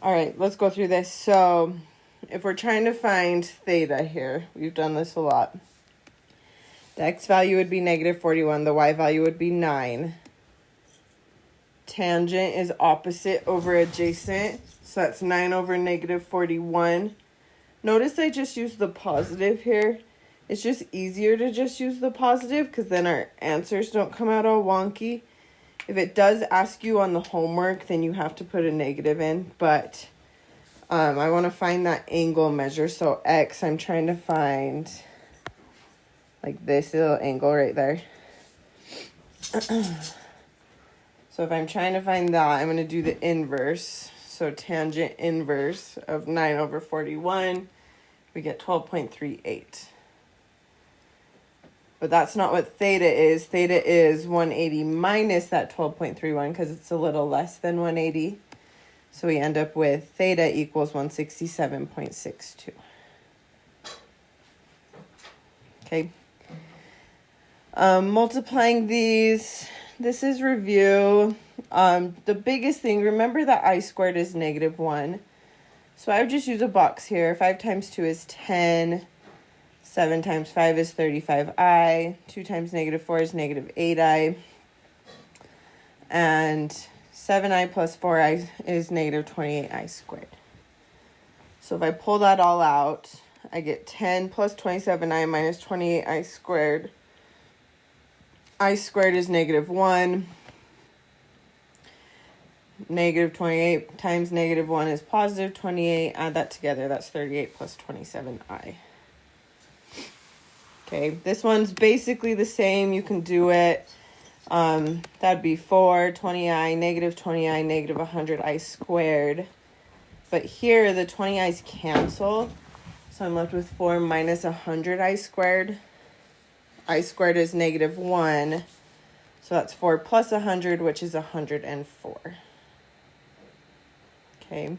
All right, let's go through this. So if we're trying to find theta here, we've done this a lot. The x value would be negative 41. The y value would be 9. Tangent is opposite over adjacent. So that's 9 over negative 41. Notice I just used the positive here. It's just easier to just use the positive because then our answers don't come out all wonky. If it does ask you on the homework, then you have to put a negative in. But I want to find that angle measure. So x, I'm trying to find like this little angle right there. So if I'm trying to find that, I'm going to do the inverse. So tangent inverse of 9 over 41, we get 12.38. But that's not what theta is. Theta is 180 minus that 12.31 because it's a little less than 180. So we end up with theta equals 167.62. Okay. Multiplying these, this is review. The biggest thing, remember that I squared is negative 1. So I would just use a box here. 5 times 2 is 10. 7 times 5 is 35i. 2 times negative 4 is negative 8i. And 7i plus 4i is negative 28i squared. So if I pull that all out, I get 10 plus 27i minus 28i squared. I squared is negative 1. Negative 28 times negative 1 is positive 28. Add that together. That's 38 plus 27i. Okay, this one's basically the same. You can do it. That'd be 4, 20i, negative 20i, negative 100i squared. But here, the 20i's cancel. So I'm left with 4 minus 100i squared. I squared is negative 1. So that's 4 plus 100, which is 104. Okay.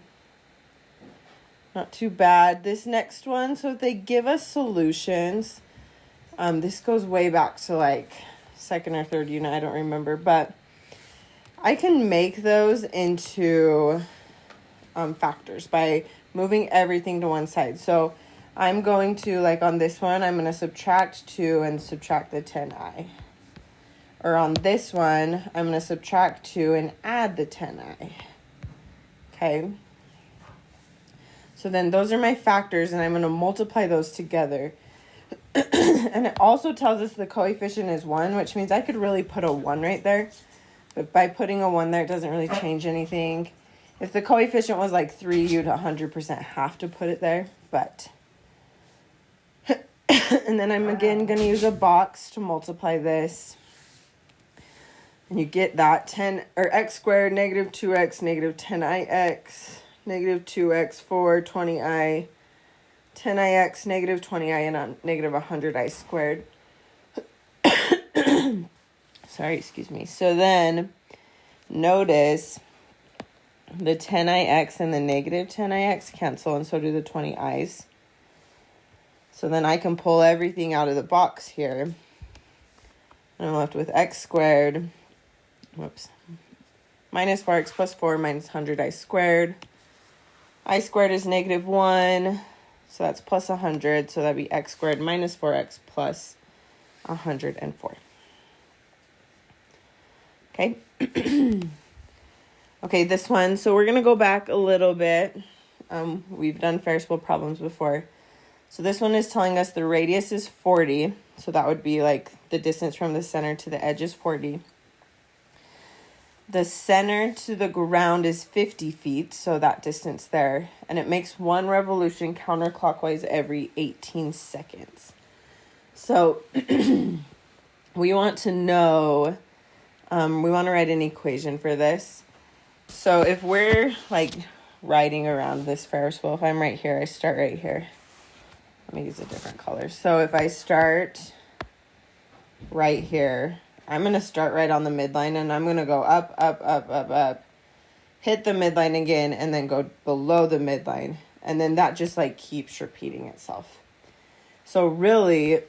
Not too bad. This next one, so if they give us solutions, this goes way back to like second or third unit, I don't remember, but I can make those into factors by moving everything to one side. So I'm going to, like on this one, I'm going to subtract 2 and subtract the 10i. Or on this one, I'm going to subtract 2 and add the 10i. Okay. So then those are my factors, and I'm going to multiply those together. And it also tells us the coefficient is 1, which means I could really put a 1 right there. But by putting a 1 there, it doesn't really change anything. If the coefficient was like 3, you'd 100% have to put it there. But and then I'm again going to use a box to multiply this. And you get that 10 or x squared, negative 2x, negative 10ix, negative 2x, 4, 20i, 10ix, negative 20i, and negative 100i squared. Sorry, excuse me. So then notice the 10ix and the negative 10ix cancel, and so do the 20i's. So then I can pull everything out of the box here. And I'm left with x squared, minus 4x plus 4 minus 100i squared. I squared is negative 1, so that's plus 100. So that'd be x squared minus 4x plus 104. Okay. Okay, this one. So we're going to go back a little bit. We've done Ferris wheel problems before. So this one is telling us the radius is 40. So that would be like the distance from the center to the edge is 40. The center to the ground is 50 feet, so that distance there. And it makes 1 revolution counterclockwise every 18 seconds. So we want to know, we want to write an equation for this. So if we're like riding around this Ferris wheel, if I'm right here, I start right here. Let me use a different color. So if I start right here, I'm going to start right on the midline, and I'm going to go up, up, up, up, up, hit the midline again, and then go below the midline. And then that just like keeps repeating itself. So really,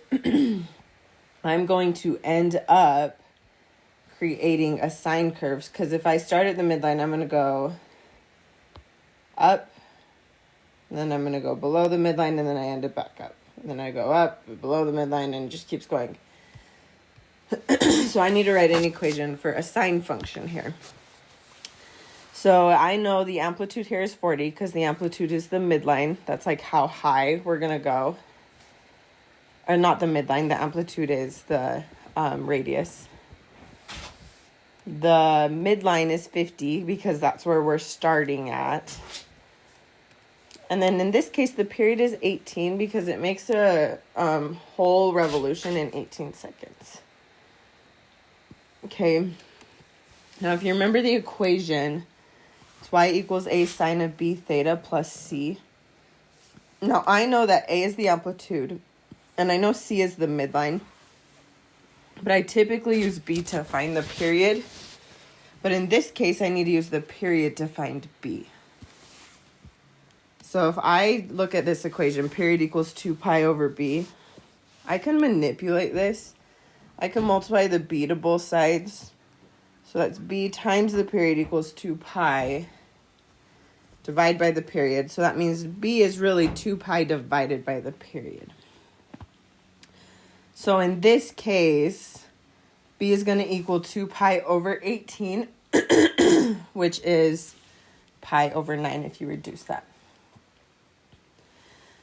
I'm going to end up creating a sine curves, because if I start at the midline, I'm going to go up, and then I'm going to go below the midline, and then I end it back up. And then I go up, below the midline, and it just keeps going. So I need to write an equation for a sine function here. So I know the amplitude here is 40 because the amplitude is the midline. That's like how high we're going to go. Or not the midline, the amplitude is the radius. The midline is 50 because that's where we're starting at. And then in this case, the period is 18 because it makes a whole revolution in 18 seconds. Okay. Now, if you remember the equation, it's y equals a sine of b theta plus c. Now, I know that a is the amplitude, and I know c is the midline. But I typically use b to find the period. But in this case, I need to use the period to find b. So if I look at this equation, period equals 2 pi over b, I can manipulate this. I can multiply the b to both sides. So that's b times the period equals 2 pi. Divide by the period. So that means b is really 2 pi divided by the period. So in this case, b is going to equal 2 pi over 18, which is pi over 9 if you reduce that.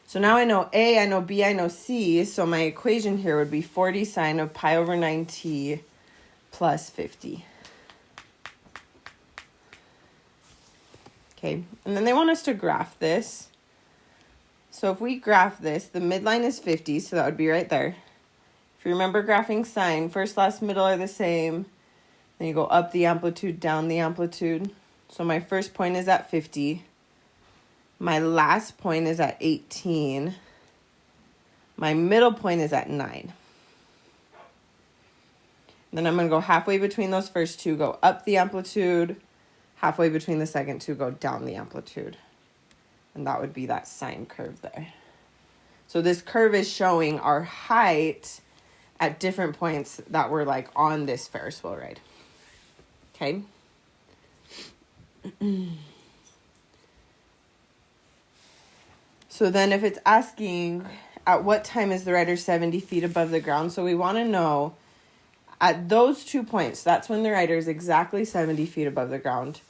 So now I know a, I know b, I know c. So my equation here would be 40 sine of pi over 9t plus 50. Okay, and then they want us to graph this. So if we graph this, the midline is 50, so that would be right there. If you remember graphing sine, first, last, middle are the same. Then you go up the amplitude, down the amplitude. So my first point is at 50. My last point is at 18. My middle point is at 9. Then I'm going to go halfway between those first two, go up the amplitude. Halfway between the second two, go down the amplitude. And that would be that sine curve there. So this curve is showing our height at different points that were like on this Ferris wheel ride. Okay. So then if it's asking at what time is the rider 70 feet above the ground, so we want to know at those 2 points, that's when the rider is exactly 70 feet above the ground.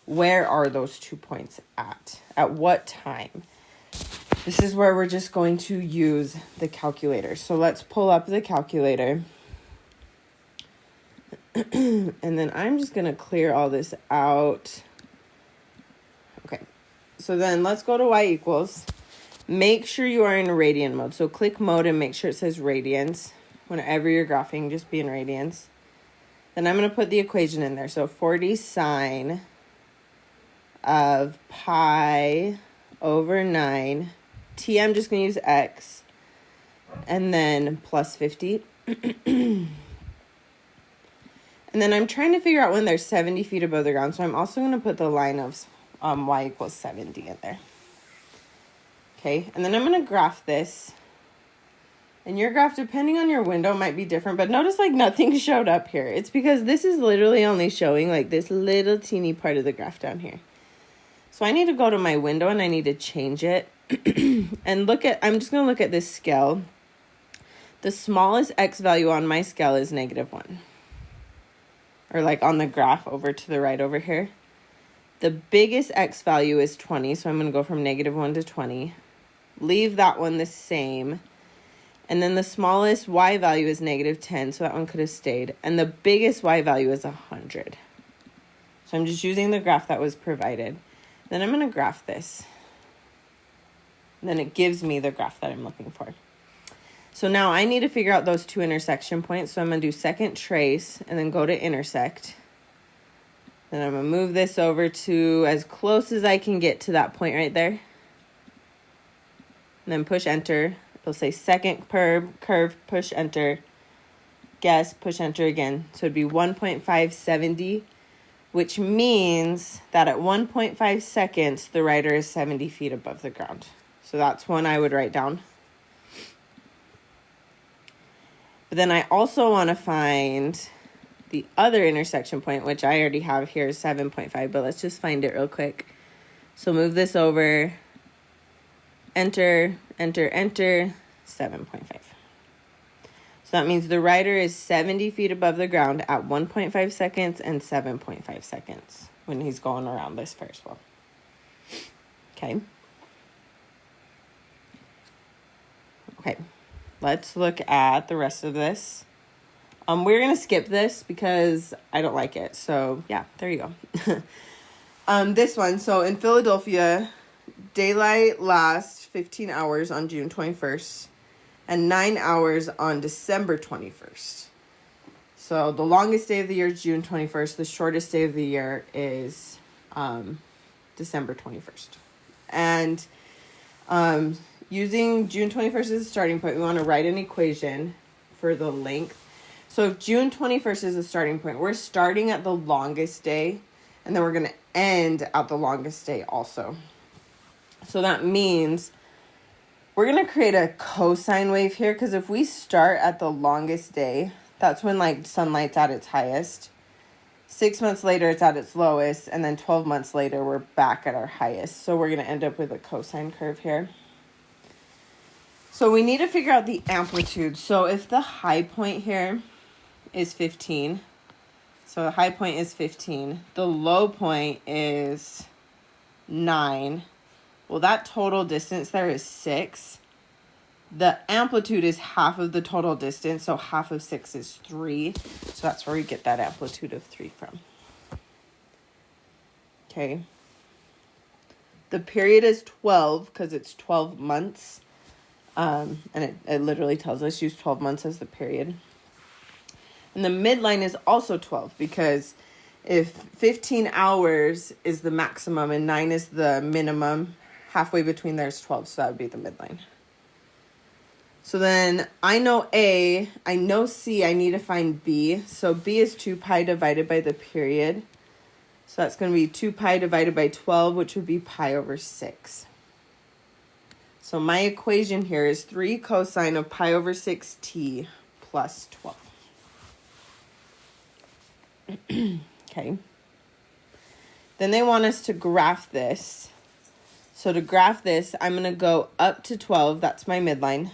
Where are those 2 points at? At what time? This is where we're just going to use the calculator. So let's pull up the calculator. And then I'm just going to clear all this out. Okay. So then let's go to y equals. Make sure you are in radian mode. So click mode and make sure it says radians. Whenever you're graphing, just be in radians. Then I'm going to put the equation in there. So 40 sine of pi over 9. T, I'm just going to use x. And then plus 50. And then I'm trying to figure out when they're 70 feet above the ground. So I'm also going to put the line of y equals 70 in there. Okay, and then I'm going to graph this. And your graph, depending on your window, might be different. But notice like nothing showed up here. It's because this is literally only showing like this little teeny part of the graph down here. So I need to go to my window and I need to change it. And look at, I'm just going to look at this scale. The smallest x value on my scale is -1. Or like on the graph over to the right over here. The biggest x value is 20. So I'm going to go from -1 to 20. Leave that one the same. And then the smallest y value is -10, so that one could have stayed. And the biggest y value is 100. So I'm just using the graph that was provided. Then I'm going to graph this. And then it gives me the graph that I'm looking for. So now I need to figure out those two intersection points. So I'm going to do second trace and then go to intersect. Then I'm going to move this over to as close as I can get to that point right there. And then push enter. It'll say second curve, push enter, guess, push enter again. So it'd be 1.570, which means that at 1.5 seconds, the rider is 70 feet above the ground. So that's one I would write down. But then I also want to find the other intersection point, which I already have here is 7.5, but let's just find it real quick. So move this over, enter, enter, enter, 7.5. So that means the rider is 70 feet above the ground at 1.5 seconds and 7.5 seconds when he's going around this Ferris wheel. Okay. Okay, let's look at the rest of this. We're going to skip this because I don't like it. So, yeah, there you go. This one, so in Philadelphia, daylight lasts 15 hours on June 21st and 9 hours on December 21st. So the longest day of the year is June 21st. The shortest day of the year is December 21st. And using June 21st as a starting point, we want to write an equation for the length. So if June 21st is the starting point, we're starting at the longest day, and then we're going to end at the longest day also. So that means we're going to create a cosine wave here, because if we start at the longest day, that's when like sunlight's at its highest. 6 months later, it's at its lowest, and then 12 months later, we're back at our highest. So we're going to end up with a cosine curve here. So we need to figure out the amplitude. So if the high point here is 15, so the high point is 15, the low point is 9. Well, that total distance there is 6. The amplitude is half of the total distance, so half of 6 is 3. So that's where we get that amplitude of 3 from. Okay. The period is 12 because it's 12 months. And it literally tells us use 12 months as the period. And the midline is also 12 because if 15 hours is the maximum and 9 is the minimum, halfway between there is 12. So that would be the midline. So then I know A, I know C, I need to find B. So B is 2 pi divided by the period. So that's going to be 2 pi divided by 12, which would be pi over 6. So my equation here is 3 cosine of pi over 6t plus 12. Okay. Then they want us to graph this. So to graph this, I'm going to go up to 12. That's my midline.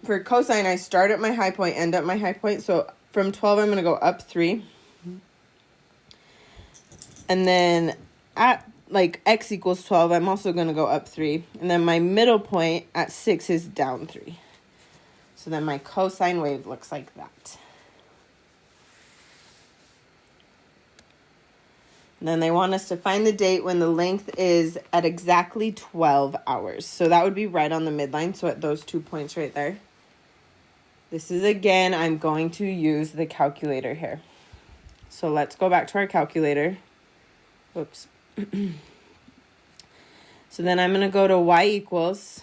For cosine, I start at my high point, end at my high point. So from 12, I'm going to go up 3. And then at like x equals 12, I'm also going to go up 3. And then my middle point at 6 is down 3. So then my cosine wave looks like that. And then they want us to find the date when the length is at exactly 12 hours. So that would be right on the midline. So at those 2 points right there. This is, again, I'm going to use the calculator here. So let's go back to our calculator. Whoops. So then I'm going to go to y equals.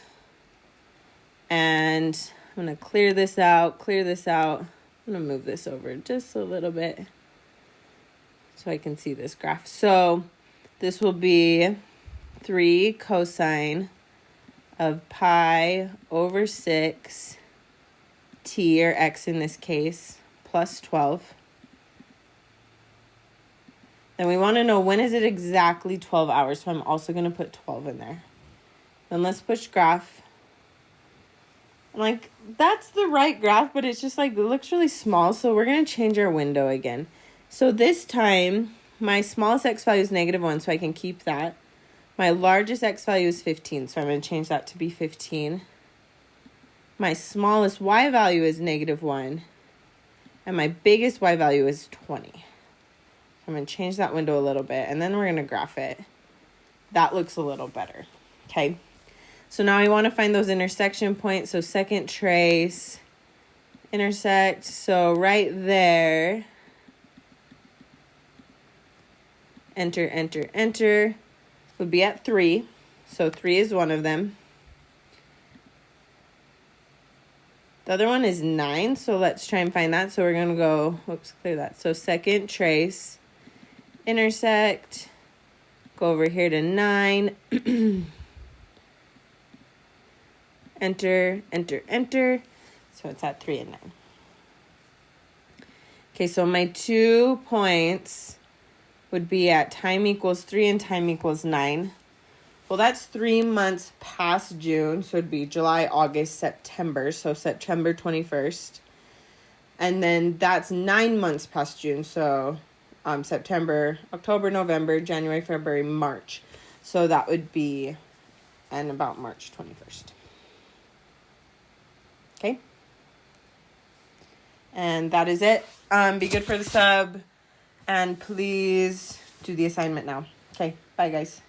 And I'm going to clear this out. I'm going to move this over just a little bit so I can see this graph. So this will be 3 cosine of pi over 6 t, or x in this case, plus 12. Then we want to know when is it exactly 12 hours. So I'm also going to put 12 in there. Then let's push graph. I'm like, that's the right graph, but it's just like, it looks really small. So we're going to change our window again. So this time, my smallest x value is -1, so I can keep that. My largest x value is 15, so I'm going to change that to be 15. My smallest y value is -1, and my biggest y value is 20. I'm going to change that window a little bit, and then we're going to graph it. That looks a little better. Okay, so now I want to find those intersection points. So second trace, intersect. So right there, enter, enter, enter, would be at 3. So 3 is one of them. The other one is 9, so let's try and find that. So we're going to go, whoops, clear that. So second trace, intersect, go over here to 9, enter, enter, enter. So it's at 3 and 9. Okay, so my 2 points would be at time equals 3 and time equals 9. Well, that's 3 months past June, so it'd be July, August, September, so September 21st. And then that's 9 months past June, so September, October, November, January, February, March. So that would be and about March 21st. Okay? And that is it. Be good for the sub. And please do the assignment now. Okay, bye guys.